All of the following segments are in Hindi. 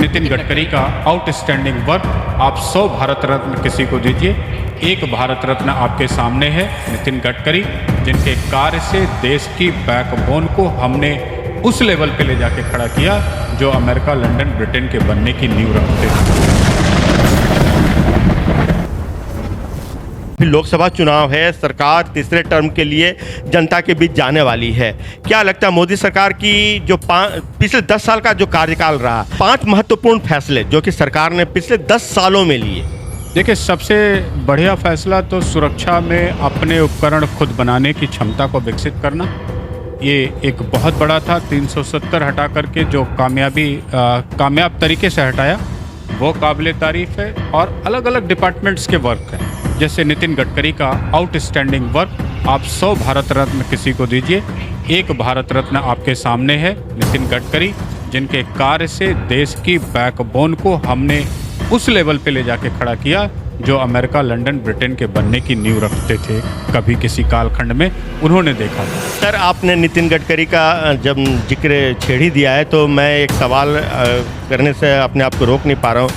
नितिन गडकरी का आउटस्टैंडिंग वर्क। आप 100 भारत रत्न किसी को दीजिए, एक भारत रत्न आपके सामने है नितिन गडकरी, जिनके कार्य से देश की बैकबोन को हमने उस लेवल पे ले जाके खड़ा किया जो अमेरिका, लंदन, ब्रिटेन के बनने की नींव रखते थे। लोकसभा चुनाव है, सरकार तीसरे टर्म के लिए जनता के बीच जाने वाली है। क्या लगता है मोदी सरकार की जो पिछले 10 साल का जो कार्यकाल रहा, 5 महत्वपूर्ण फैसले जो कि सरकार ने पिछले 10 सालों में लिए? देखिए, सबसे बढ़िया फैसला तो सुरक्षा में अपने उपकरण खुद बनाने की क्षमता को विकसित करना, ये एक बहुत बड़ा था। 370 हटा करके जो कामयाब तरीके से हटाया वो काबिल तारीफ है। और अलग अलग डिपार्टमेंट्स के वर्क हैं, जैसे नितिन गडकरी का आउटस्टैंडिंग वर्क। आप 100 भारत रत्न किसी को दीजिए, एक भारत रत्न आपके सामने है नितिन गडकरी, जिनके कार्य से देश की बैकबोन को हमने उस लेवल पे ले जाके खड़ा किया जो अमेरिका, लंदन, ब्रिटेन के बनने की नींव रखते थे कभी किसी कालखंड में, उन्होंने देखा। सर, आपने नितिन गडकरी का जब जिक्र छेड़ ही दिया है तो मैं एक सवाल करने से अपने आप को रोक नहीं पा रहा हूँ,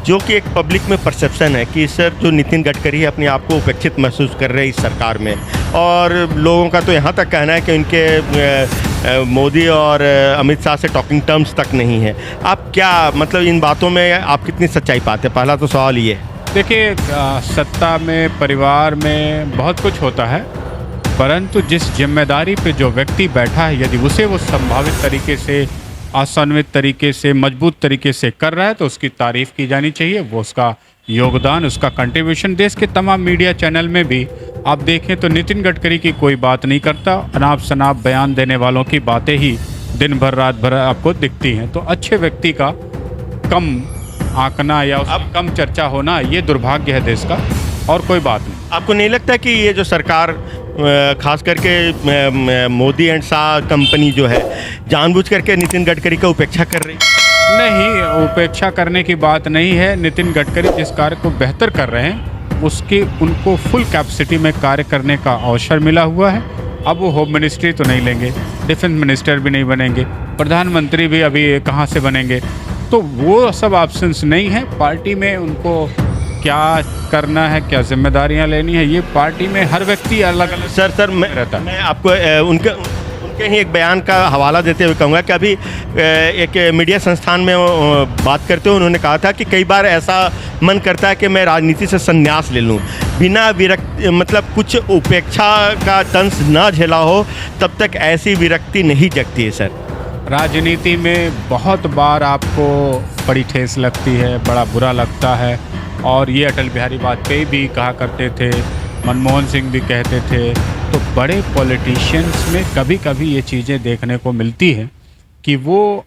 जो कि एक पब्लिक में परसेप्शन है कि सर जो नितिन गडकरी है अपने आप को उपेक्षित महसूस कर रहे हैं इस सरकार में, और लोगों का तो यहाँ तक कहना है कि उनके मोदी और अमित शाह से टॉकिंग टर्म्स तक नहीं है। आप क्या मतलब इन बातों में आप कितनी सच्चाई पाते हैं? पहला तो सवाल ये है। देखिए, सत्ता में, परिवार में बहुत कुछ होता है, परंतु जिस जिम्मेदारी पे जो व्यक्ति बैठा है यदि उसे वो संभावित तरीके से, आसान्वित तरीके से, मजबूत तरीके से कर रहा है तो उसकी तारीफ़ की जानी चाहिए। वो उसका योगदान, उसका कंट्रीब्यूशन देश के तमाम मीडिया चैनल में भी आप देखें तो नितिन गडकरी की कोई बात नहीं करता, अनाप शनाप बयान देने वालों की बातें ही दिन भर रात भर आपको दिखती हैं। तो अच्छे व्यक्ति का कम आंकना या अब कम चर्चा होना ये दुर्भाग्य है देश का, और कोई बात नहीं। आपको नहीं लगता कि ये जो सरकार खास करके मोदी एंड शाह कंपनी जो है जानबूझ करके नितिन गडकरी का उपेक्षा कर रही? नहीं, उपेक्षा करने की बात नहीं है। नितिन गडकरी जिस कार्य को बेहतर कर रहे हैं उसकी उनको फुल कैपेसिटी में कार्य करने का अवसर मिला हुआ है। अब वो होम मिनिस्ट्री तो नहीं लेंगे, डिफेंस मिनिस्टर भी नहीं बनेंगे, प्रधानमंत्री भी अभी कहाँ से बनेंगे, तो वो सब ऑप्शंस नहीं है। पार्टी में उनको क्या करना है, क्या जिम्मेदारियां लेनी है, ये पार्टी में हर व्यक्ति अलग अलग सर मैं आपको उनके ही एक बयान का हवाला देते हुए कहूँगा कि अभी एक मीडिया संस्थान में बात करते हुए उन्होंने कहा था कि कई बार ऐसा मन करता है कि मैं राजनीति से संन्यास ले लूँ, बिना विरक्ति, मतलब कुछ उपेक्षा का दंश ना झेला हो तब तक ऐसी विरक्ति नहीं जगती है। सर, राजनीति में बहुत बार आपको बड़ी ठेस लगती है, बड़ा बुरा लगता है, और ये अटल बिहारी वाजपेयी भी कहा करते थे, मनमोहन सिंह भी कहते थे। तो बड़े पॉलिटिशियंस में कभी कभी ये चीज़ें देखने को मिलती हैं कि वो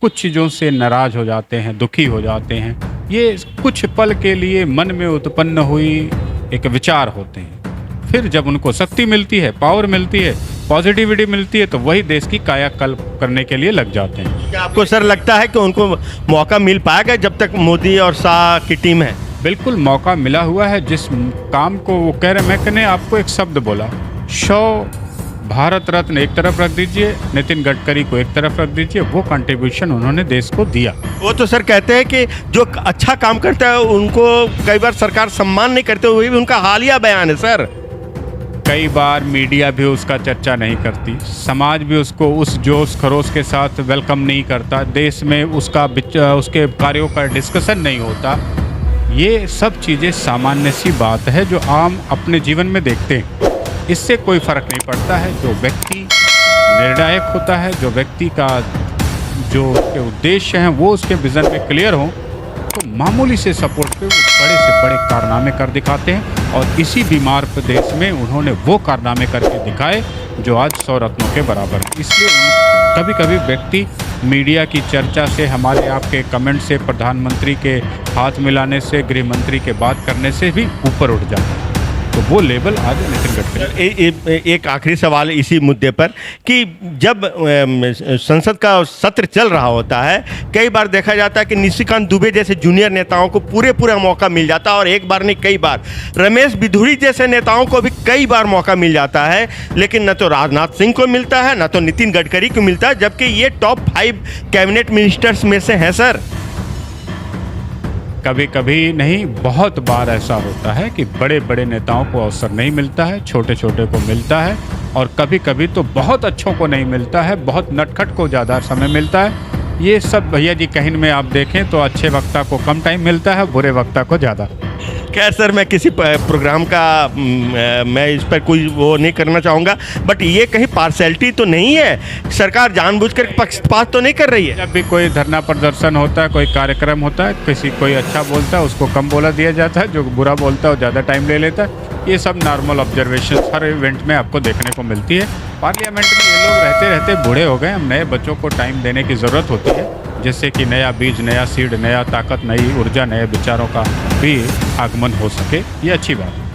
कुछ चीज़ों से नाराज़ हो जाते हैं, दुखी हो जाते हैं। ये कुछ पल के लिए मन में उत्पन्न हुई एक विचार होते हैं, फिर जब उनको शक्ति मिलती है, पावर मिलती है, पॉजिटिविटी मिलती है, तो वही देश की कायाकल्प करने के लिए लग जाते हैं। क्या आपको सर लगता है कि उनको मौका मिल पाएगा जब तक मोदी और शाह की टीम है? बिल्कुल मौका मिला हुआ है। जिस काम को वो कह रहे, मैंने आपको एक शब्द बोला, 100 भारत रत्न एक तरफ रख दीजिए, नितिन गडकरी को एक तरफ रख दीजिए, वो कंट्रीब्यूशन उन्होंने देश को दिया। वो तो सर कहते हैं कि जो अच्छा काम करता है उनको कई बार सरकार सम्मान नहीं करते हुए भी उनका हालिया बयान है। सर, कई बार मीडिया भी उसका चर्चा नहीं करती, समाज भी उसको उस जोश खरोश के साथ वेलकम नहीं करता, देश में उसके कार्यों का डिस्कशन नहीं होता। ये सब चीज़ें सामान्य सी बात है जो आम अपने जीवन में देखते हैं। इससे कोई फ़र्क नहीं पड़ता है। जो व्यक्ति निर्णायक होता है, जो व्यक्ति का जो उद्देश्य हैं वो उसके विज़न में क्लियर हों, तो मामूली से सपोर्ट पे वो बड़े से बड़े कारनामे कर दिखाते हैं। और इसी बीमार प्रदेश में उन्होंने वो कारनामे करके दिखाए जो आज 100 रत्नों के बराबर है। इसलिए कभी कभी व्यक्ति मीडिया की चर्चा से, हमारे आपके कमेंट से, प्रधानमंत्री के हाथ मिलाने से, गृह मंत्री के बात करने से भी ऊपर उठ जाता है। तो वो लेवल आज नितिन गडकरी। एक आखिरी सवाल इसी मुद्दे पर कि जब संसद का सत्र चल रहा होता है, कई बार देखा जाता है कि निशिकांत दुबे जैसे जूनियर नेताओं को पूरा मौका मिल जाता है, और एक बार नहीं कई बार रमेश बिधूड़ी जैसे नेताओं को भी कई बार मौका मिल जाता है, लेकिन न तो राजनाथ सिंह को मिलता है, न तो नितिन गडकरी को मिलता है, जबकि ये टॉप 5 कैबिनेट मिनिस्टर्स में से हैं। सर, कभी कभी नहीं, बहुत बार ऐसा होता है कि बड़े बड़े नेताओं को अवसर नहीं मिलता है, छोटे छोटे को मिलता है, और कभी कभी तो बहुत अच्छों को नहीं मिलता है, बहुत नटखट को ज़्यादा समय मिलता है। ये सब भैया जी कहीं में आप देखें तो अच्छे वक्ता को कम टाइम मिलता है, बुरे वक्ता को ज़्यादा। खैर सर, मैं किसी प्रोग्राम का मैं इस पर कोई वो नहीं करना चाहूँगा, बट ये कहीं पार्शलिटी तो नहीं है? सरकार जानबूझकर पक्षपात तो नहीं कर रही है? जब भी कोई धरना प्रदर्शन होता है, कोई कार्यक्रम होता है, कोई अच्छा बोलता है उसको कम बोला दिया जाता है, जो बुरा बोलता है वो ज़्यादा टाइम ले लेता है। ये सब नॉर्मल ऑब्जर्वेशन हर इवेंट में आपको देखने को मिलती है। पार्लियामेंट में ये लोग रहते रहते बूढ़े हो गए, हम नए बच्चों को टाइम देने की ज़रूरत होती है, जिससे कि नया बीज, नया सीड, नया ताकत, नई ऊर्जा, नए विचारों का भी आगमन हो सके। ये अच्छी बात है।